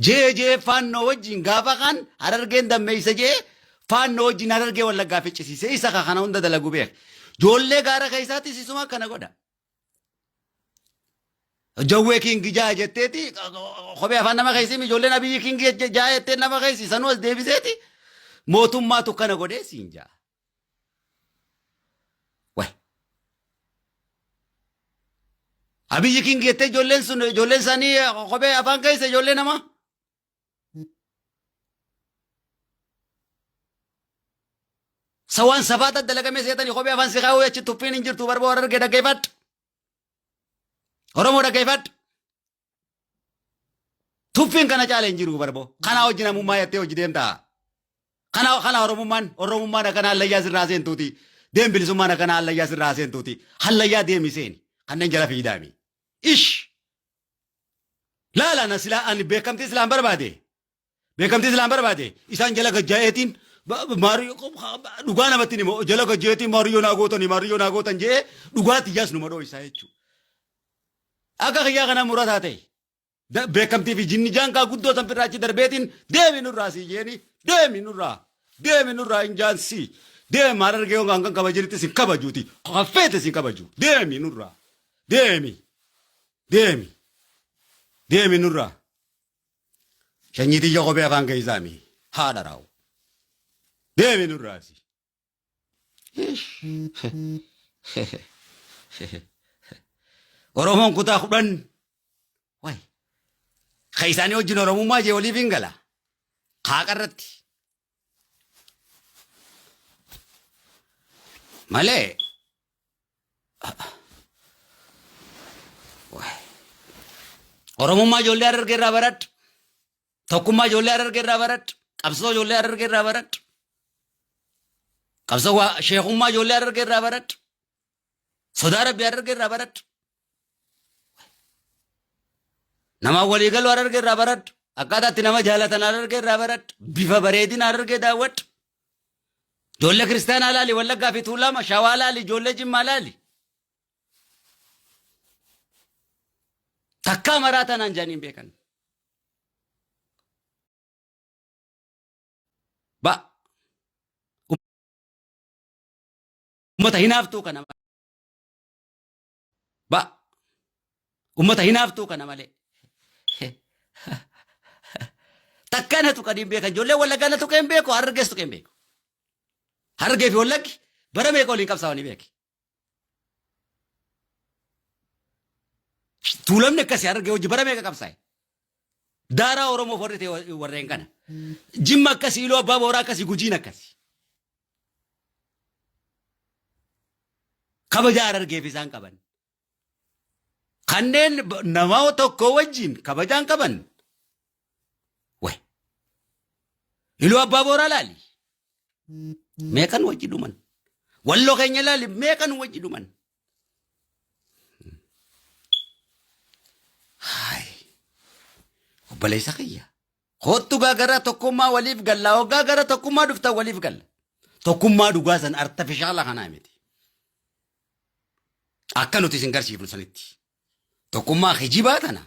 جي فانو وجين غافقان هررجين دميس جي فانو وجين هررجي ولا غافيتش سي إيسا خانا هوندا دلقو بيخ جولة غارة خيساتي سيسوما كنا قدا جوّي كينج جا جتتي خبي أفان نما خيسي مي جولة نبي كينج جا جتت نما خيسي سنوس ديبيسيتي موتوم ما تو كنا قدا سينجا وه أبي كينج جتت جولة ساني خبي أفان خيسي جولة نما سوان سفاتة دلقا مسيتني خبي أفان سيخاوي أچ توفين انجر تو بربو ورر كده كيفات ورمو دا كيفات توفين كنا جالي انجر بربو كنا وجنا مما يتي وجدين تا كنا ورمو كنا الله ياسر راسين توتي ديم بلسوما كنا الله ياسر راسين توتي هلا يا ديم سين كنا نجلا في دامي إيش لا نسلا أن بكم تسلام بربادي إسان جلا كجايتين ماريو دعانا بتني مو جلا كجايتين ماريو ناغوتن جه دعات ياس نمرو إسايتشو أكا خيا كنا مراد هاتي بكم تي في جني جان كا قدو تنفراشي دربيتين ديمي نوراسي جيني ديمي نورا إنجان سي ديمي مارر جيو غانغان كباجريتي سين كباجوتي خفيت سين كباجو ديمي نورا شنيتي يوغو بيفان كيزامي هذا راو ديمي نوراسي Oromoon kutaa 10 waay kaysaanii wajjin oromummaa jee waliif hin gala qaaqarratti malee oromummaa ijoollee Harargee irraa baradhu tokkummaa ijoollee Harargee irraa baradhu qabsoo ijoollee Harargee irraa baradhu qabsoo sheekummaa ijoollee Harargee irraa baradhu sodaa Rabbii Harargee irraa baradhu nama walii galu Harargee irraa baradhu akkaataatti nama jaalatan Harargee irraa baradhu bifa bareedina Harargee daawwadhu ijoollee kiristaanaa laali Wallaggaa fi Tuulama Shawaa laali ijoollee Jimmaa laali takkaa maraatanaan jaaniin beekan ba ummata hinaaftuu kana ba ummata hinaaftuu kana malee takkana tu kadin beekan ijoollee Wallaggaa tu kan beeku Harargees tu kan beeku Harargee fi Wallaggi bara meeqa waliin qabsaa'anii beeki Tuulamni akkasii Harargee wajji bara meeqa qabsaa'e daaraa Oromoof warri ta'e warreen kana Jimma akkasii Iluu Abbaa Booraa akkasii Gujiin akkasii kabajaa Harargeef isaan qaban kanneen nama tokko wajjin kabajaan qaban way Iluu Abbaa Booraa laali meeqan wajji dhuman Walloo keenya laali meeqan wajji dhuman hay obboleessa kiyya kottu gaagara tokkummaa waliif galla hoggaa gara tokkummaa dhufta waliif galla tokkummaa dhugaa san artifishaala kanaa miti akka nuti isin garsiifnu sanitti tokkummaa hijibaa tana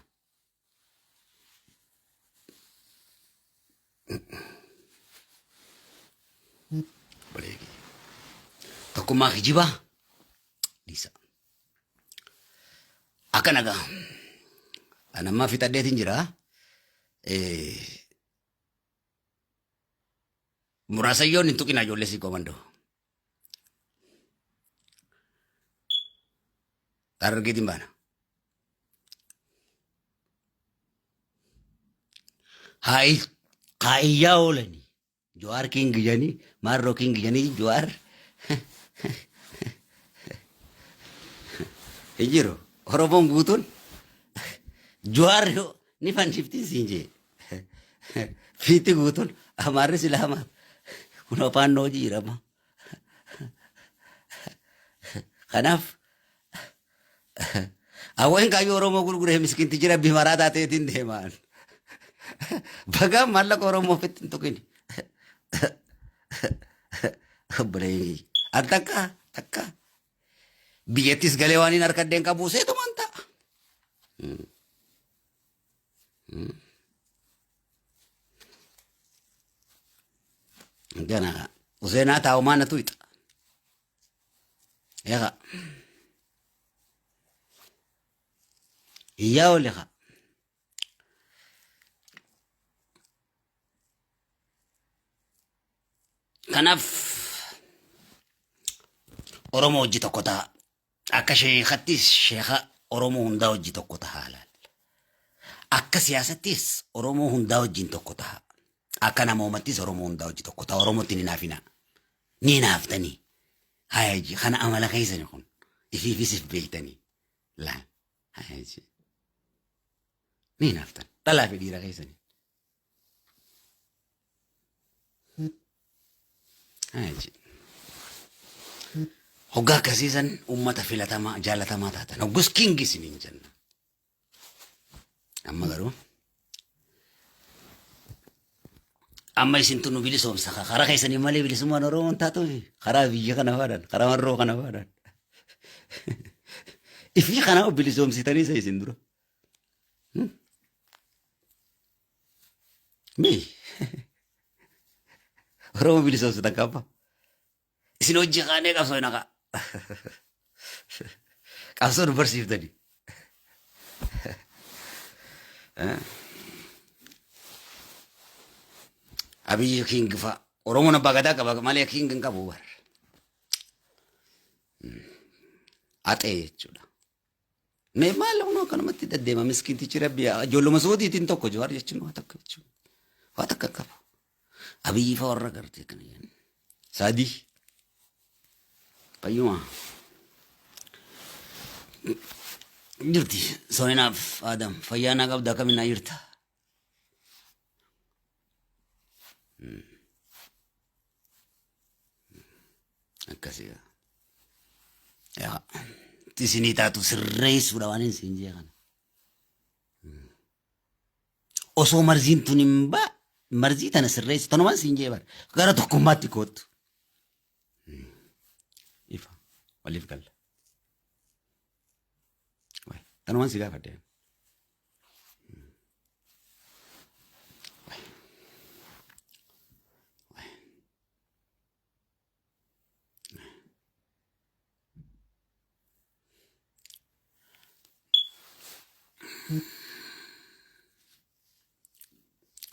tokkummaa hijibaa dhiisa akka nagaa anammaa fixadheetiin jira muraasayyoon hin tuqina ijoollee sii komandoo Harargeetiin baana haayyaa oolanii Jawaar King janii Marroo King janii Jawaar hin jiru Oromoon guutuun Jawaar ni fanshiftii siin jee fiiti guutuun Amaarri Silaamaa kun afaan hojii jirama kanaaf awween kaayyoo Oromoo gurguree miskinti jira bimaraa taateetiin deemaan bagaa maallaqa Oromoo ofitti hin tuqini obboleeyyi takka biyyattis galee waan hin harkadeen qabu seetumaan ta'a Gana Uzena ta umana tuit. Ega. Iya oleh ka. Kanaf Oromo hojii tokko ta'a. Akka sheekattis sheeka Oromoo hundaa hojii tokko ta'a halal. Akka siyaasattis Oromoo hundaa hojiin tokko ta'a. Akka namoomattis Oromoo hundaa hojii tokko ta'a. Oromootti ni naafina. Ni naaftanii. Hayaji kana amala keessani kun ifiifis beektanii. Laal. Hayaji. Ni naaftan. Dhalaa fi dhiira keessani. Hayaji. Hoggaa akkasiisan uummata filatamaa jaalatamaa taatan. Hoggus kingi isiniin jenna. Amma garuu amma isintu nu bilisoomsa karaa keessanii malee bilisummaan Oromoon taatu karaa biyya kana faadhan karaa marroo kana faadhan. Ifi kana bilisoomsitanii isa isin dura. Mi Oromoo bilisoomsitan qaba. Isin hojii kaanee qabsoo naqa. Qabsoo nu barsiiftanii. Abiyyi king fa Oromoon abbaa gadaa qaba malee king hin qabu bar. Haxee jechuudha. Mee maal hunoo kanumatti deddeema miskiintichi rabbi ijoolluma sootiitiin tokko jawaar jechuun waa takka jechuudha. Waa takka qaba. Abiyyi fa warra gartee kana jenna. Sadii. Fayyuma. Jirti soonaaf Adam fayyaanaa qabda kaminaa jirta. Akkasii. Yaa isinii taatu sirreessuudha waan hin siin jee kana. Osoo marziin tun hin baa marzii tana sirreessu tanumaan siin jee bara gara tokkummaatti kootu. Ifa waliif galla. Tanumaan si gaafadhe.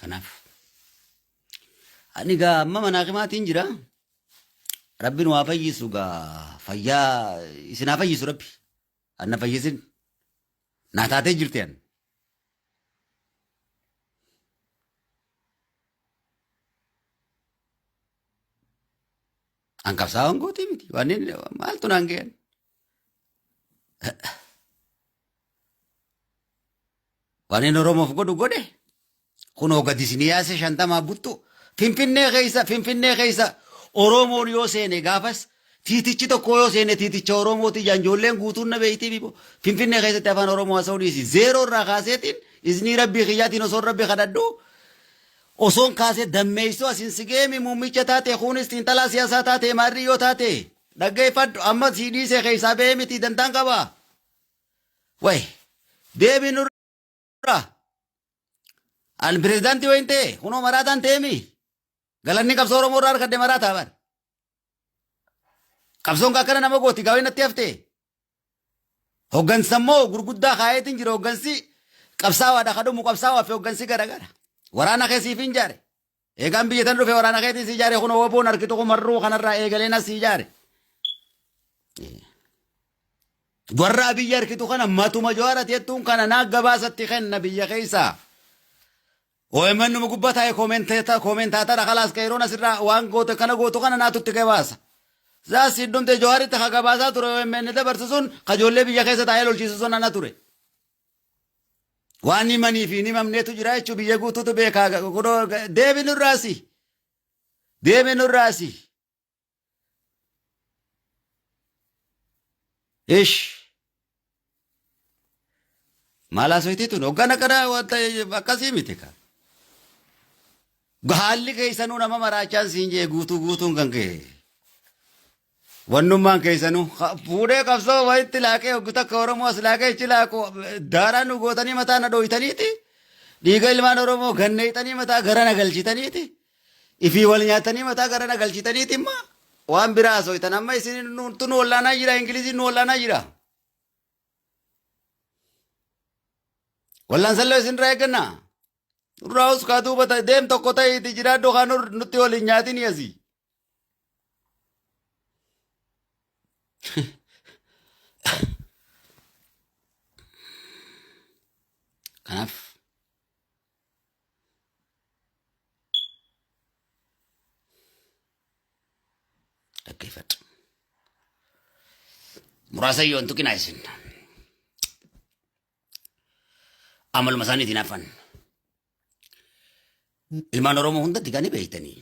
Kanaaf ani gaa amma manaaqimaatiin jira. Rabbiin waa fayyisu gaa fayyaa isinaa fayyisu rabbi. Anna fayyisin naa taatee jirti an. An qabsaa'aan gootii miti waan maaltu naan ga'an. Waan Oromoof godhu godhe. Kunoo gadi isinii yaase shantamaa buttu Finfinnee keessa Oromoon yoo seene gaafas tiitichi tokko yoo seene tiiticha Oromooti ijoolleen guutuun na beeyti bibo Finfinnee keessatti afaan Oromoo haasa'uu dhiisi zeeroo irraa kaaseetiin isinii rabbii kiyyaatiin osoo rabbi kadhadhu osoon kaasee dammeessoo asin sigeemi muummicha taate kunis xiinxalaa siyaasaa taate maarrii yoo taate dhaggeeffadhu amma sii dhiisee keessaa ba'ee miti dantaan qaba. Way deebii nurra. Al presidenti wente kuno maratan temi galanni qabsoo Oromoo irraa argadde marataa bar qabsoon akkana nama gooti gaawin natti hafte hoggansa immoo gurguddaa kaayeetiin jira hoggansi qabsaawaadha kadhumu qabsaawaa fi hoggansi garagara waraana keessiif hin jaare eegaan biyya tan dhufe waraana keetiin si jaare kuno woboon harkitu kumarruu kanarraa eegaleen as si jaare warra biyya harkitu kana matuma jawaarati jettuun kana naa gabaasatti kenna biyya keessaa. OMN nu gubbata e commentator khalas kairona sirra wan goto kana na tutti kebasa za sidum te johari ta gabasa ture OMN da barsusun khajolle biya kesa ta elol chisusun na ture wani mani fi ni mamne tu jira chu biya gutu to be ka godo debi nurasi ish mala soiti tu nogana kana wata bakasi mitika Gahalli keessanuu nama maraachaan siin jee guutuun kan ka'e. Wannummaan keessanuu fuudhee qabsoo wayitti laaqee hogguta akka Oromoo as laaqee ichi laaqoo daaraan nu gootanii mataa na dhooytaniiti. Dhiiga ilmaan Oromoo ganneeytanii mataa gara na galchitaniiti. ifii wal nyaatanii mataa garana galchitaniitimma waan biraa soitan amma isin tun wallaanaa jira ingiliziin wallaanaa jira wallaan sallee isin irraa eeggannaa nurraa uskaa duuba deem tokko ta'eeti jira dokaan nutti waliin nyaatin asii kanaaf dhaggeeffadhu muraasa yoon tuqinaa isin amaluma isaaniitiin hafan ilmaan Oromoo hundatti kan beektanii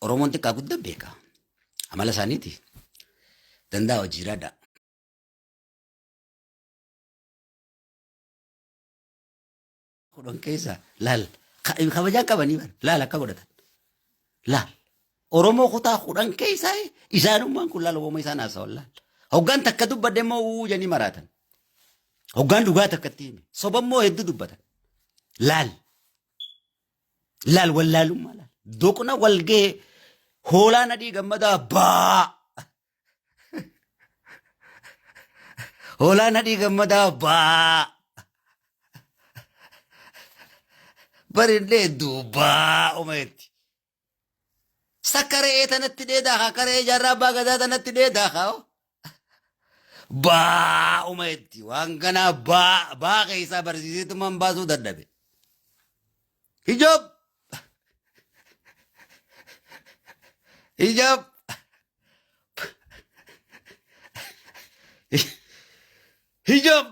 Oromoon xiqqaa guddaa beeka amala isaaniiti danda'a hojiiraadha. Kudhan keessa laal kabajaan qabanii bara laal akka godhatan laal Oromoo kutaa kudhan keessa isaanummaan kun laal Oromoo isaan haasa'an laal hoggaan takka dubbadde immoo janii maraatan hoggaan dhugaa takkatti hime soba immoo hedduu dubbatan laal laal wallaalummaa laal doqna walgee hoolaa nadhii gammadaa baa hoolaa nadhii gammadaa baa barindee duubaa umeetti sakkaree tanatti dheedaa karee jaarraa abbaa gadaa tanatti dheedaa baa umeetti waan kanaa baa keessaa barsiiseetumaan baasuu dadhabe hijab hijab hijab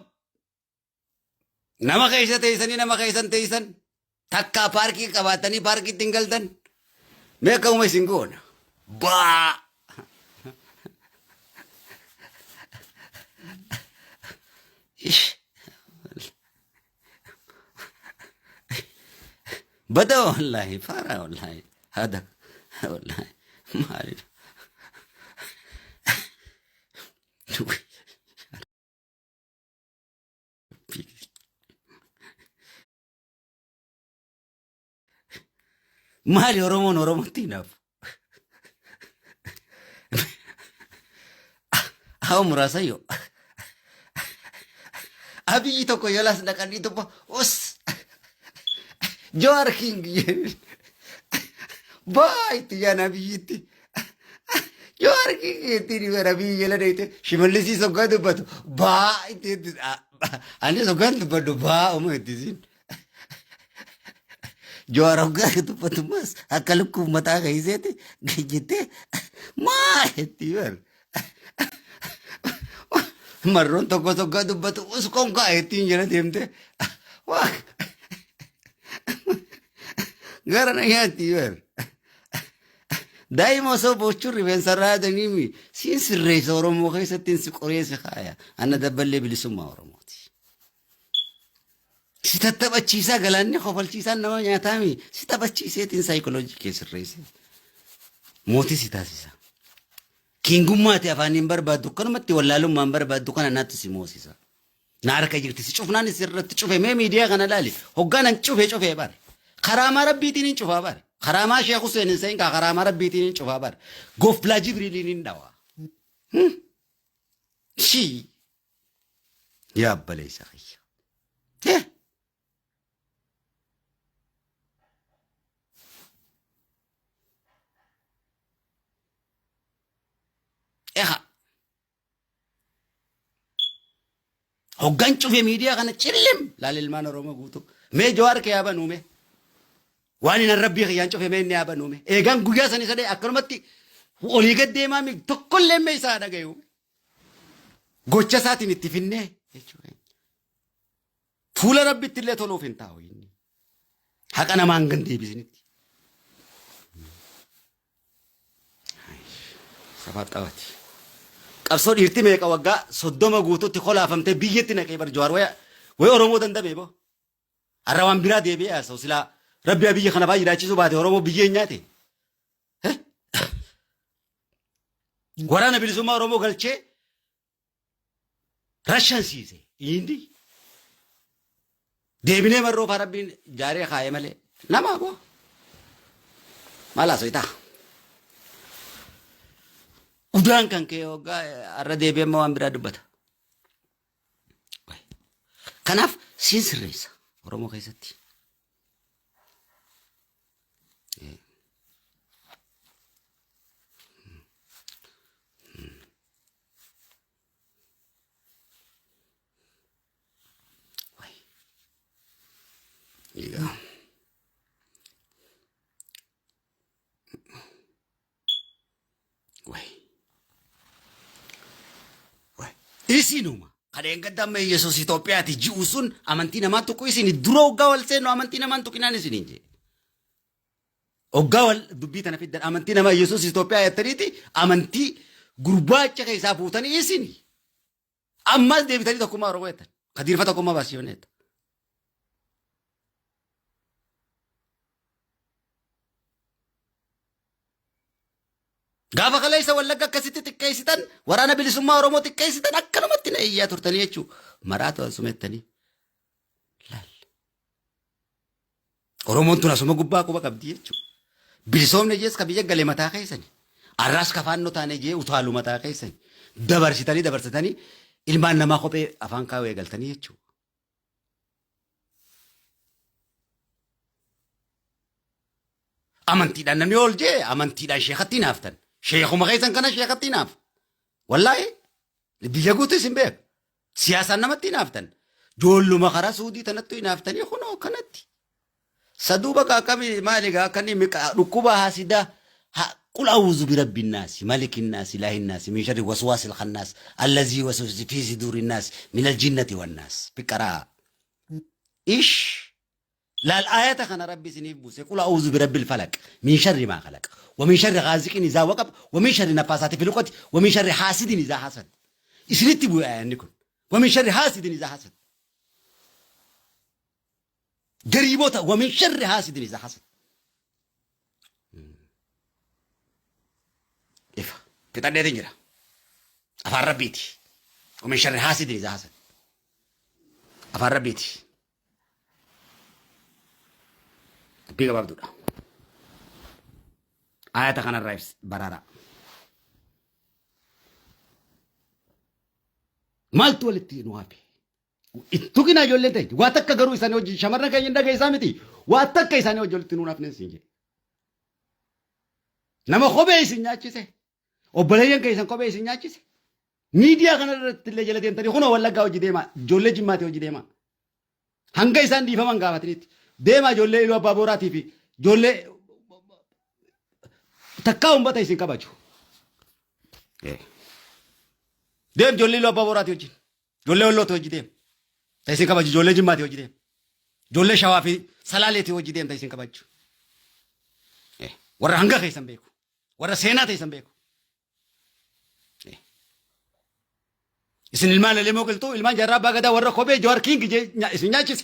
nama keessa teessanii nama keessan teessan takka paarkii qabaatanii paarkiitti hin galtan meeqa uma isin goona baa bada wallahi fara wallahi hada wallahi maarif maali Oromootti hinaaf haa muraasa yoo abiyyi tokko yoolaas dhaqanii tokko os Jowaar King baa itti yaan abiyyitti Jowaar King ittiin bara biyyi jala deete shimallisii soggaa dubbatu baa itti ani soggaan dubbadhu baa uma ittisiin Jowaar hoggaa dubbatu mas akka lukkuu mataa keessetti gajjettee maa itti bar marroon tokko soggaa dubbatu uskoon kaa ittiin jala deemte waa gara na nyaatti bar daa'ima osoo bochuun rifeensa raadanii siin sirreessa Oromoo keessatti si qoreessa kaaya anna dabballee bilisummaa Oromooti. Si tattabachiisaa galaanni kofalchiisaan nama nyaataami si taphachiiseetiin saayikoloojii kee sirreesse mootii si taasisa. Kiingummaati afaaniin barbaaddu kanumatti wallaalummaan barbaaddu kana naatti si moosisa. Na harka jirti si cufnaan isirratti cufe mee miidiyaa kana laali hoggaanan cufee bara. Karaama rabbiitiin hin cufaa bara. Karaama Sheekh Hussein Hussein ka karaama rabbiitiin hin cufaa bara. Goflaa Jibriiliin hin dhawa. Shi yaa baleessa kiyya. Hoggaan cufe miidiyaa kana cillim laal ilmaan Oromoo guutuu. Mee Jowaar kee yaaba nuume. Waan hin rabbii kiyyaan cufe mee inni yaaba nuume. Eegaan guyyaa sanii sadee akkanumatti olii gad deemaa tokkollee mee isaa dhagayu. Gocha isaatiin itti finnee jechuudha. Fuula rabbitti illee toluuf hin taa'u inni. Haqa namaan gan deebisinitti. Safaat qabati. Qabsoo dhiirti meeqa waggaa 30 guutuutti kolaafamtee biyyatti naqee bar Jowaar way Oromoo dandabee boo. Har'a waan biraa deebi'ee haasa'u silaa rabbi biyya kana baay'ee jiraachisuu baate Oromoo biyyeen nyaate. Waraana bilisummaa Oromoo galchee rashansiise indi. Deebinee marroo faa rabbiin jaaree kaa'ee malee namaa boo. Maal haasofita? Udaan kan kee hoggaa har'a deebi'ee waan biraa dubbata. Kanaaf siin sirreessa Oromoo keessatti. Egaa. Isinuma kadeen gaddamma Yesuus Itoophiyaati ji'u sun amantii namaan tokko isin dura hoggaa wal seennu amantii namaan tokkinaan isiniin jee. Hoggaa wal dubbii tana fiddan amantii namaa Yesuus Itoophiyaa jettaniiti amantii gurbaacha keessaa fuutanii isin ammas deebitanii tokkummaa Oromoo jettan kadiirfa tokkummaa baasiyoon jettan. Gaafa kaleessa wallagga akkasitti xiqqeessitan waraana bilisummaa Oromoo xiqqeessitan akkanumatti na iyyaa turtanii jechuudha. Maraatu asumettanii. Oromoon tun asuma gubbaa quba qabdi jechuudha. Bilisoomne jees ka biyya galee mataa keessani. Arraas ka faannoo taane jee utaalu mataa keessani. Dabarsitanii ilmaan namaa kophee afaan kaawwee galtanii jechuudha. Amantiidhaan namni ol jee amantiidhaan sheekatti naaftan. Sheekuma keessan kana sheekatti naaf. Wallaahi biyya guutuu isin beeku. Siyaasaan namatti naaftan. Joolluma karaa suudii tanattu hinaaftanii kunoo kanatti. Saduuba akkamii maaligaa akkanii dhukkuba haasidaa قل أعوذ برب الناس ملك الناس إله الناس من شر وسواس الخناس الذي يوسوس في صدور الناس من الجنة والناس بقراءة إيش لا الآية كان ربي سنيبوس يقول أعوذ برب الفلك من شر ما خلق ومن شر غازق إذا وقب ومن شر نفاسات في الوقت ومن شر حاسد إذا حسد إسرتي بو آيانكم ومن شر حاسد إذا حسد قريبوتا ومن شر حاسد إذا حسد إفا كتاب ده تنجرا أفار ربيتي ومن شر حاسد إذا حسد أفار ربيتي بيجا بابدودا آية كان الرئيس برارا مال تولتي نوافي إتوكينا جولتي واتك كغرو إساني وجي شمرنا كيندا كيسامتي واتك إساني وجولتي نوراف نسينجي نما خوبي إسنياتشيسي وبلايان كيسان خوبي إسنياتشيسي ميديا كان رتلي جلتي أنتني خنا ولا قاو جديما جولة جماتي وجديما هنگا إسان ديفا من قاوتنيت ديما جولة إلوا بابوراتي في جولة تكاوم بتا إسن كباجو ديم جولة إلوا بابوراتي وجين جولة ولو توجديم تيسن كباجو جولة جماتي وجديم جولة شوافي سلالتي وجديم تيسن كباجو warra hanga keessan beeku warra seenaa teessan beeku isin ilmaan lemoo qilxuu ilmaan jarraa baagadaa warra kophee joor king isin nyaachise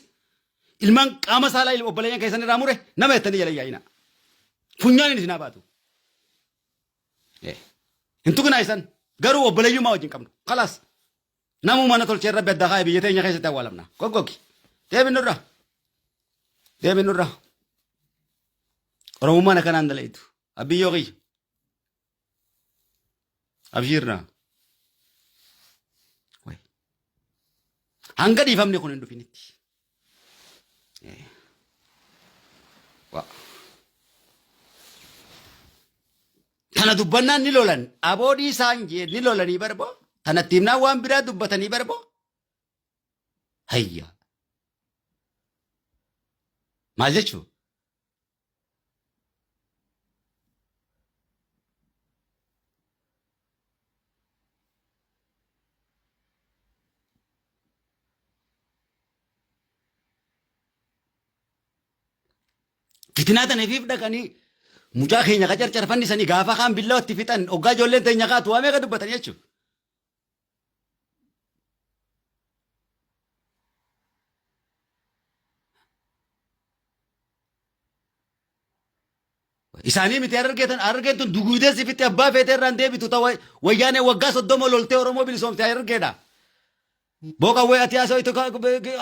ilmaan qaama saalaa obboleeyyan keessan irraa mure nama jettanii jala yaa'ina funyaan isin baatu hintu kana isan garuu obboleeyyummaa wajjin qabnu khalaas namuu mana tolchee rabbi adda haa biyya teenya keessatti awwaalamna goggogi deebinurra Oromoo mana kanaan dalaytu abiyyoo qiyya abshirna hanga dhiifamne kun hin dhufinitti tana dubbannaan ni lolan aboodii isaan jee ni lolanii barboo tanatti himnaan waan biraa dubbatanii barboo hayya maal jechuu Fitinaa tana fiif dhaqanii mucaa keenya qacarcarfanni sanii gaafa kaan billaa itti fixan hoggaa ijoolleen teenya kaatu waa meeqa dubbatan jechuudha. Isaanii miti argeetun duguudee sifitti abbaa feetee irraan deebitu ta'u wayyaanee waggaa soddoma loltee Oromoo bilisoomte argeedha. Booqa wayii ati haasa'u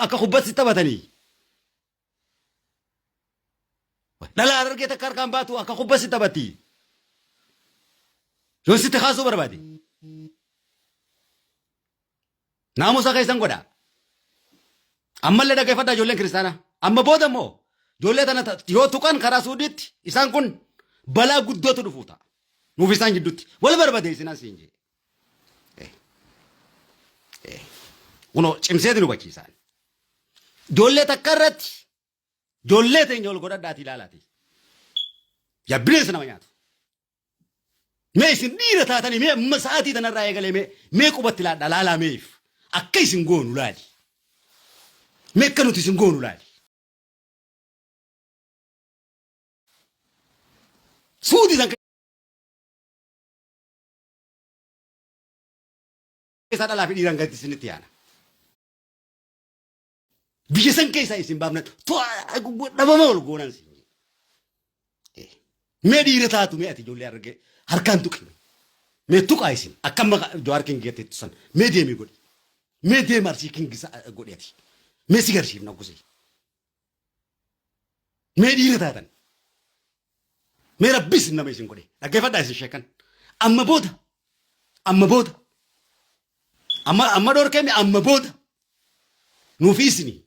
akka kubbatti taphatanii. لا لا أرجع تكركم باتو أكا خبص تبتي يوم ستخاسو بربادي نامو ساكاي سانغودا أما اللي دا كيف دا جولين كريستانا أما بودا مو جولة تنا يو تكان كراسوديت إسان كون بلا قدوة تدفوتا نوفيسان جدوت ولا بربادي سنا سينجي ونو چمسيد نو بچيسان جولة تكرت جولة تنجول غودا داتي لالاتي يا بليس نمانياتو مي سنديرة تاتني مي مساعتي تنا راية غلي مي كوبت لالا ميف أكي سنغون ولادي مي كانوا تسنغون ولادي سودي زنك كيسا دالا في ديران غاتي سنتيانا بيجسن كيسا يسين بابنا تو دابا مول غونان سي مي ديرة تاتو مي أتي جولي أرجع هركان توكي مي توك عايزين أكمل جوار كين جيت تسان مي دي مي غودي مي دي مارسي كين جيسا غودي أتي مي سيجار شيف ناقوسي مي ديرة تاتن مي ربيس نما يسين غودي أكيف هذا يسين شكان أما بودا أما دور كمي أما بودا نوفيسني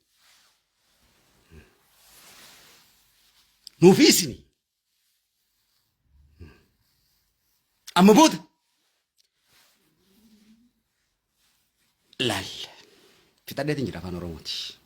أما بودا لال في تادي تنجرا فانو روموتي